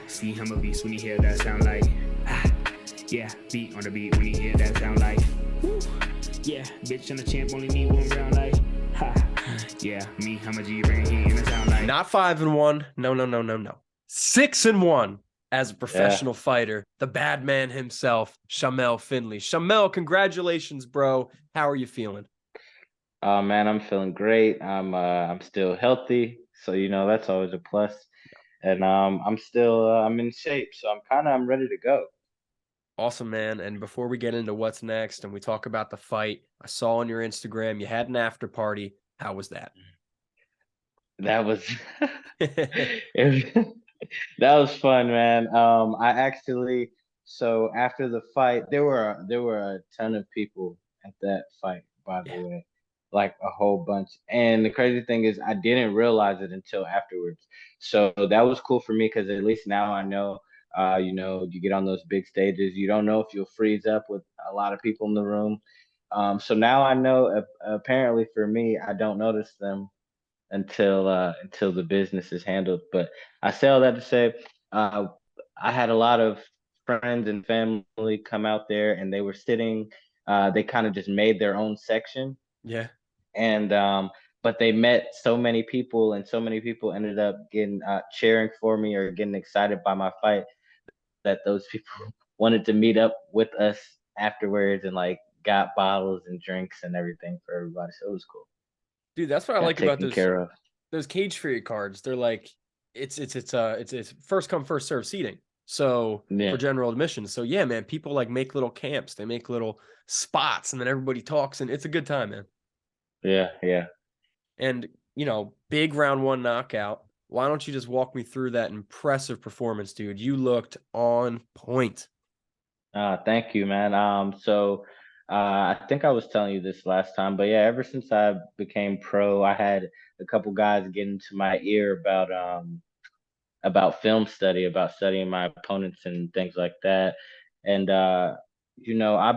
See him a beast when he hear that sound like yeah, beat on the beat when he hear that sound like woo. Yeah, bitch and the champ only need one round like ha. Yeah, me, I'm a G bring heat and it sound like not 5-1. No. 6-1 as a professional fighter. The Badman himself, Shamel Findley. Shamel, congratulations, bro. How are you feeling? Man, I'm feeling great. I'm still healthy, so that's always a plus. And I'm in shape, so I'm ready to go. Awesome, man. And before we get into what's next and we talk about the fight, I saw on your Instagram you had an after party. How was that? That was that was fun, man. I actually so after the fight, there were a ton of people at that fight, by the Yeah. way, like a whole bunch. And the crazy thing is, I didn't realize it until afterwards. So that was cool for me because at least now I know. You get on those big stages, you don't know if you'll freeze up with a lot of people in the room. So now I know. Apparently, for me, I don't notice them until the business is handled. But I say all that to say, uh, I had a lot of friends and family come out there, and they were sitting. They kind of just made their own section, Yeah. and but they met so many people, and so many people ended up getting cheering for me or getting excited by my fight that those people wanted to meet up with us afterwards and like got bottles and drinks and everything for everybody. So it was cool. Dude, that's what I Got like about taken those care of. those cage free cards. They're like it's first come first serve seating. So for Yeah. general admission. So yeah, man, people like make little camps. They make little spots and then everybody talks and it's a good time, man. Yeah, yeah. And, big round one knockout. Why don't you just walk me through that impressive performance, dude? You looked on point. Thank you, man. I think I was telling you this last time, but yeah, ever since I became pro, I had a couple guys get into my ear about film study, about studying my opponents and things like that. And I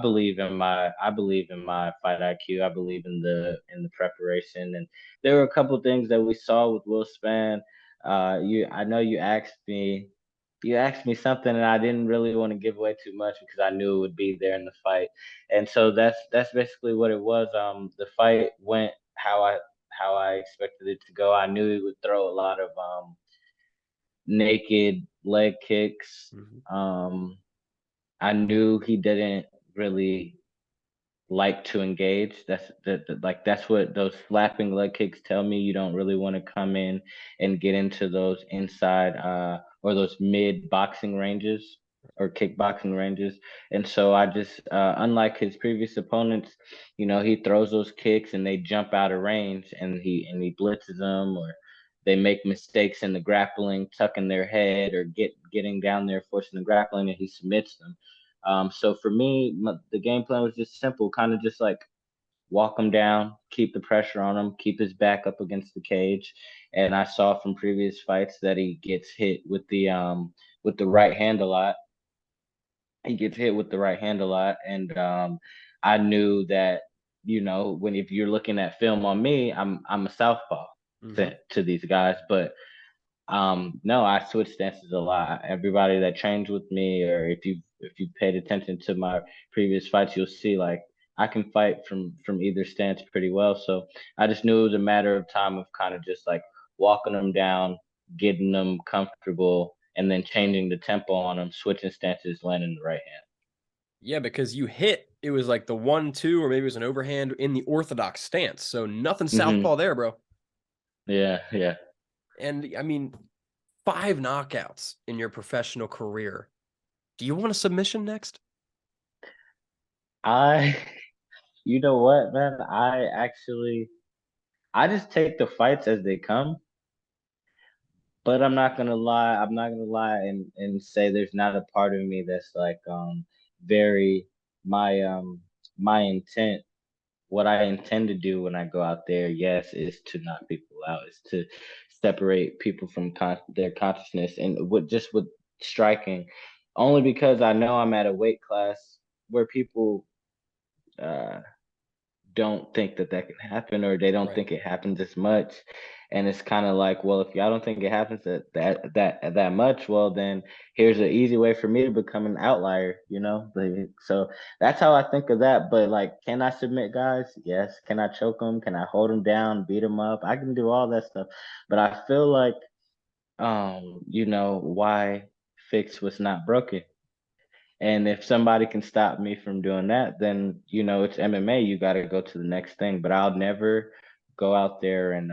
believe in my fight IQ. I believe in the preparation. And there were a couple things that we saw with Will Span. I know you asked me something and I didn't really want to give away too much because I knew it would be there in the fight. And so that's basically what it was. The fight went how I expected it to go. I knew he would throw a lot of naked leg kicks. Mhm. Um, I knew he didn't really like to engage. That's what those slapping leg kicks tell me. You don't really want to come in and get into those inside or those mid boxing ranges or kickboxing ranges. And so I just unlike his previous opponents, he throws those kicks and they jump out of range and he blitzes them or they make mistakes in the grappling, tucking their head or getting down there, forcing the grappling, and he submits them. So for me, the game plan was just simple, kind of just like walk him down, keep the pressure on him, keep his back up against the cage. And I saw from previous fights that he gets hit with the right hand a lot. He gets hit with the right hand a lot, and I knew that when if you're looking at film on me, I'm a southpaw Mhm. to these guys, but no, I switch stances a lot. Everybody that trains with me, or if you paid attention to my previous fights, you'll see like I can fight from either stance pretty well. So I just knew it was a matter of time of kind of just like walking them down, getting them comfortable, and then changing the tempo on them, switching stances, landing the right hand. Yeah, because you hit, it was like the 1-2, or maybe it was an overhand in the orthodox stance. So nothing southpaw there, bro. Yeah, yeah. And I mean, 5 knockouts in your professional career. Do you want a submission next? I, you know what, man? I just take the fights as they come. But I'm not gonna lie. I'm not gonna lie and say there's not a part of me that's like very my my intent. What I intend to do when I go out there, yes, is to knock people out. Is to separate people from their consciousness and with striking. Only because I know I'm at a weight class where people uh don't think that can happen or they don't Right. think it happens as much. And it's kind of like, well, if y'all don't think it happens that much, well, then here's an easy way for me to become an outlier, you know? So that's how I think of that. But like, can I submit guys? Yes. Can I choke them? Can I hold them down, beat them up? I can do all that stuff. But I feel like, why fix what's not broken? And if somebody can stop me from doing that, then it's MMA. You got to go to the next thing. But I'll never go out there and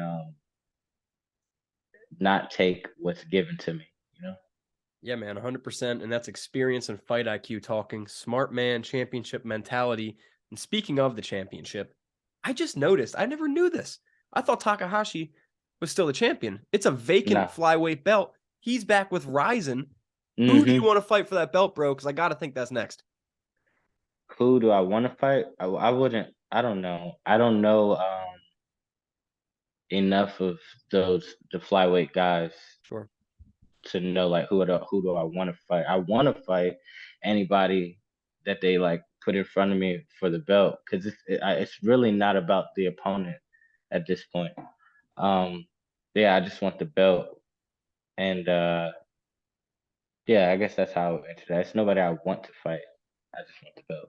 not take what's given to me. You know. Yeah, man, 100%. And that's experience and fight IQ talking. Smart man, championship mentality. And speaking of the championship, I just noticed, I never knew this. I thought Takahashi was still the champion. It's a vacant No. flyweight belt. He's back with Ryzen. Who do you Mm-hmm. want to fight for that belt, bro? Because I got to think that's next. Who do I want to fight? I wouldn't. I don't know. I don't know enough of the flyweight guys Sure. to know like who do I want to fight. I want to fight anybody that they like put in front of me for the belt because it's really not about the opponent at this point. Yeah, I just want the belt, and yeah, I guess that's how I would answer that. It's nobody I want to fight. I just want the belt.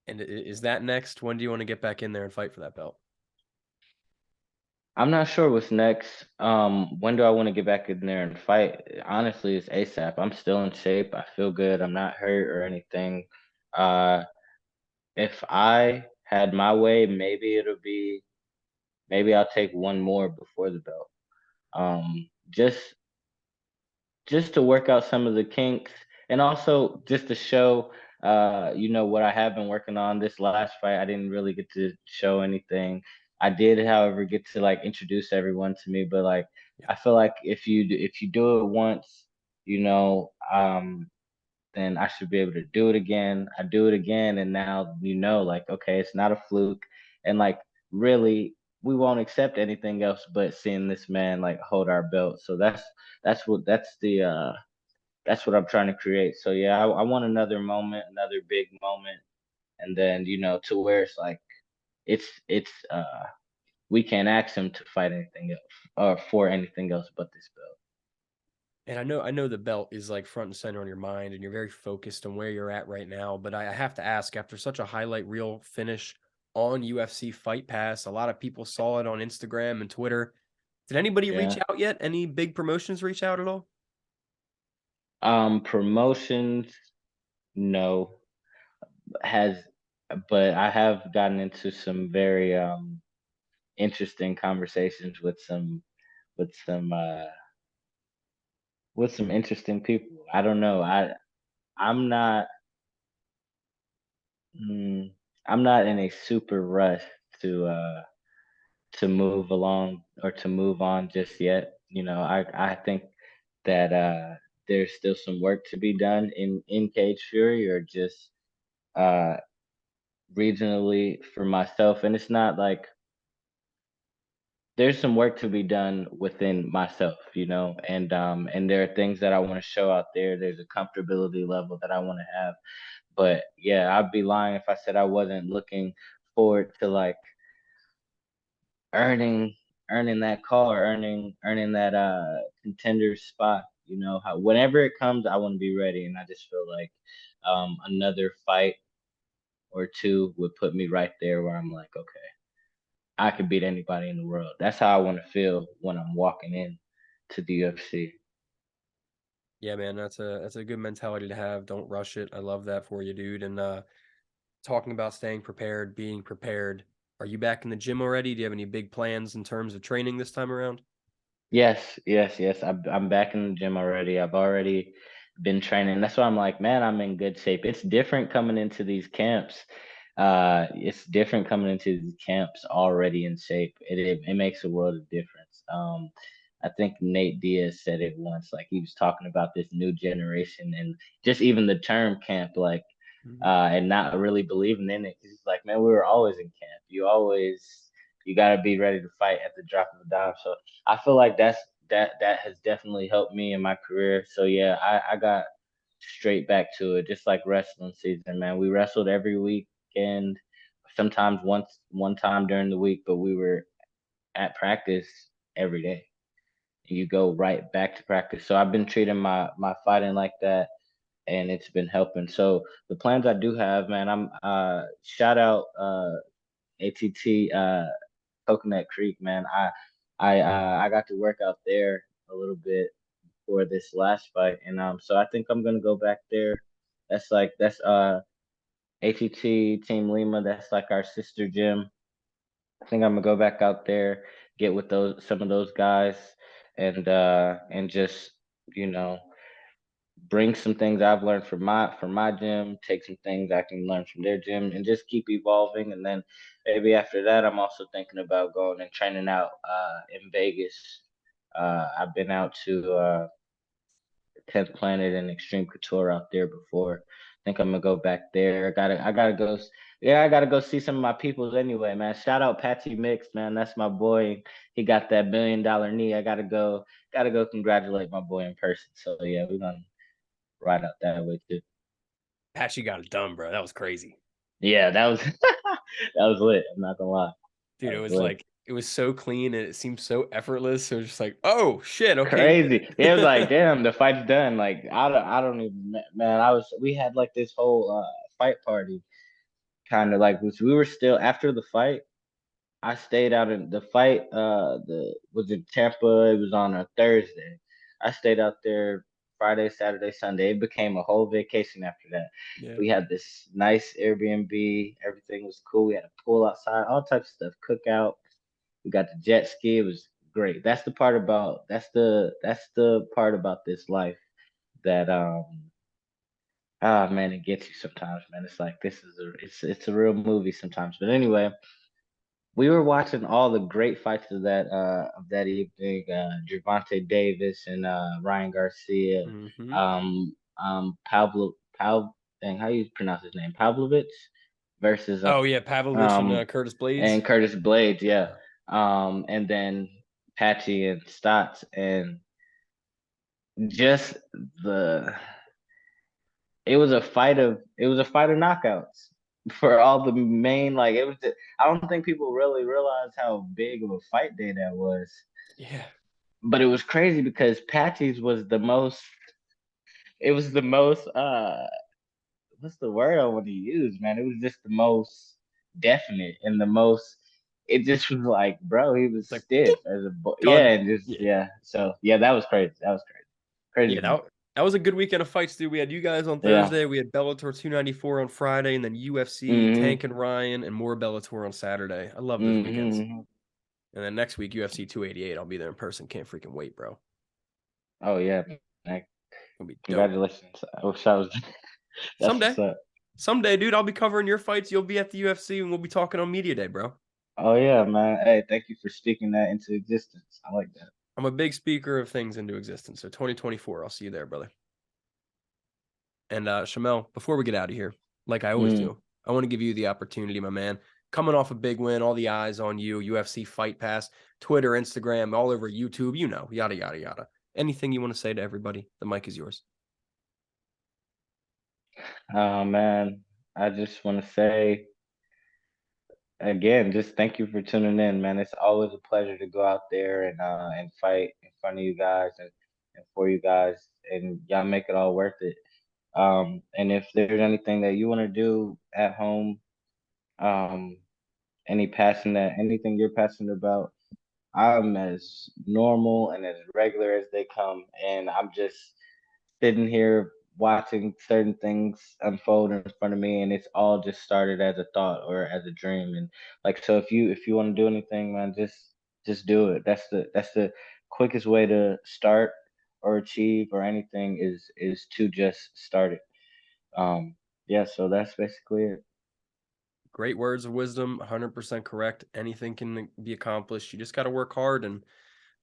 And is that next? When do you want to get back in there and fight for that belt? I'm not sure what's next. When do I want to get back in there and fight? Honestly, it's ASAP. I'm still in shape. I feel good. I'm not hurt or anything. Uh, if I had my way, maybe I'll take one more before the belt. Just to work out some of the kinks and also just to show what I have been working on. This last fight I didn't really get to show anything. I did, however, get to like introduce everyone to me, but like Yeah. I feel like if you do it once, you know um then I should be able to do it again. I do it again, and now like, okay, it's not a fluke, and like really, we won't accept anything else but seeing this man like hold our belt. So that's what I'm trying to create. So yeah, I want another moment, another big moment, and then to where it's like it's we can't ask him to fight anything else or for anything else but this belt. And I know the belt is like front and center on your mind, and you're very focused on where you're at right now. But I have to ask, after such a highlight reel finish on UFC Fight Pass, a lot of people saw it on Instagram and Twitter. Did anybody reach Yeah. out yet? Any big promotions reach out at all? Promotions, no, has, but I have gotten into some very interesting conversations with some uh with some interesting people. I don't know. I'm not mm, I'm not in a super rush to uh to move along or to move on just yet. I think that there's still some work to be done in Cage Fury or just uh regionally for myself, and it's not like there's some work to be done within myself, and there are things that I want to show out there. There's a comfortability level that I want to have. But yeah, I'd be lying if I said I wasn't looking forward to like earning earning that call or earning that contender spot. How whenever it comes, I want to be ready, and I just feel like another fight or two would put me right there where I'm like, okay, I could beat anybody in the world. That's how I want to feel when I'm walking in to the UFC. Yeah, man, that's a good mentality to have. Don't rush it. I love that for you, dude. And talking about staying prepared, being prepared. Are you back in the gym already? Do you have any big plans in terms of training this time around? Yes, yes, yes. I'm back in the gym already. I've already been training. That's why I'm like, man, I'm in good shape. It's different coming into these camps. It's different coming into these camps already in shape. It makes a world of difference. I think Nate Diaz said it once, like he was talking about this new generation and just even the term camp, like Mhm. and not really believing in it. 'Cause he's like, man, we were always in camp. You got to be ready to fight at the drop of a dime. So I feel like that has definitely helped me in my career. So yeah, I got straight back to it, just like wrestling season, man. We wrestled every weekend, sometimes one time during the week, but we were at practice every day. You go right back to practice. So I've been treating my fighting like that, and it's been helping. So the plans I do have, man, I'm shout out ATT Coconut Creek, man. I got to work out there a little bit for this last fight, and so I think I'm gonna go back there. That's ATT Team Lima. That's like our sister gym. I think I'm gonna go back out there, get with those some of those guys, and just you know bring some things I've learned from my gym, take some things I can learn from their gym, and just keep evolving. And then maybe after that, I'm also thinking about going and training out in Vegas. I've been out to 10th Planet and Extreme Couture out there before. I think I'm gonna go back there. I gotta go. Yeah, I gotta go see some of my peoples anyway, man. Shout out Patsy Mix, man. That's my boy. He got that $1 million knee. I gotta go congratulate my boy in person. So yeah, we're gonna ride out that way too. Patchy got it done, bro. That was crazy. Yeah, that was that was lit. I'm not gonna lie. Dude, That it was was lit. like it was so clean and it seemed so effortless. It was just like, oh shit, okay. Crazy. Yeah, it was like, damn, the fight's done. Like, I don't even, man. We had like this whole fight party, kind of like, we were still after the fight. I stayed out in the fight. The was in Tampa. It was on a Thursday. I stayed out there Friday, Saturday, Sunday. It became a whole vacation after that. Yeah. We had this nice Airbnb. Everything was cool. We had a pool outside, all types of stuff. Cookout. We got the jet ski. It was great. That's the part about this life that man, it gets you sometimes, man. It's like it's a real movie sometimes. But anyway, we were watching all the great fights of that evening. Gervonta Davis and Ryan Garcia. Mm-hmm. Dang, how you pronounce his name? Pavlovich versus Oh yeah, Pavlovich um and Curtis Blades. and Curtis Blades, yeah. And then Patchy and Stotts, and just the it was a fight of knockouts for all the main, like, it was just, I don't think people really realize how big of a fight day that was. Yeah. But it was crazy because Patchy's was the most, it was the most what's the word I want to use, man? It was just the most definite and the most, it just was like, bro, he was It's like stiff as a boy. Yeah, done. and just, Yeah. yeah. So yeah, that was crazy. That was crazy. Yeah, Crazy, man. that was a good weekend of fights, dude. We had you guys on Yeah. Thursday. We had Bellator 294 on Friday, and then UFC, Mm-hmm. Tank and Ryan, and more Bellator on Saturday. I love those weekends. Mm-hmm. And then next week, UFC 288. I'll be there in person. Can't freaking wait, bro. Oh yeah, man. It'll be dope. Congratulations. I wish I was that's Someday. what's up. Someday, dude, I'll be covering your fights. You'll be at the UFC, and we'll be talking on Media Day, bro. Oh yeah, man. Hey, thank you for speaking that into existence. I like that. I'm a big speaker of things into existence. So 2024, I'll see you there, brother. And Shamel, before we get out of here, like I always do, I want to give you the opportunity, my man. Coming off a big win, all the eyes on you, UFC Fight Pass, Twitter, Instagram, all over YouTube, yada, yada, yada. Anything you want to say to everybody? The mic is yours. Oh man, I just want to say again, just thank you for tuning in, man. It's always a pleasure to go out there and fight in front of you guys and for you guys, and y'all make it all worth it. And if there's anything that you want to do at home, um, anything you're passionate about, I'm as normal and as regular as they come, and I'm just sitting here watching certain things unfold in front of me, and it's all just started as a thought or as a dream. And like, so if you want to do anything, man, just do it. That's the quickest way to start or achieve or anything is to just start it. Yeah, so that's basically it. Great words of wisdom, 100% correct. Anything can be accomplished. You just got to work hard. And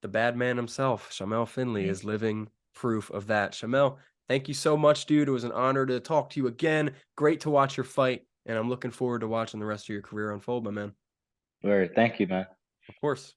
the Badman himself, Shamel Findley, is living proof of that. Shamel, thank you so much, dude. It was an honor to talk to you again. Great to watch your fight. And I'm looking forward to watching the rest of your career unfold, my man. Word. Thank you, man. Of course.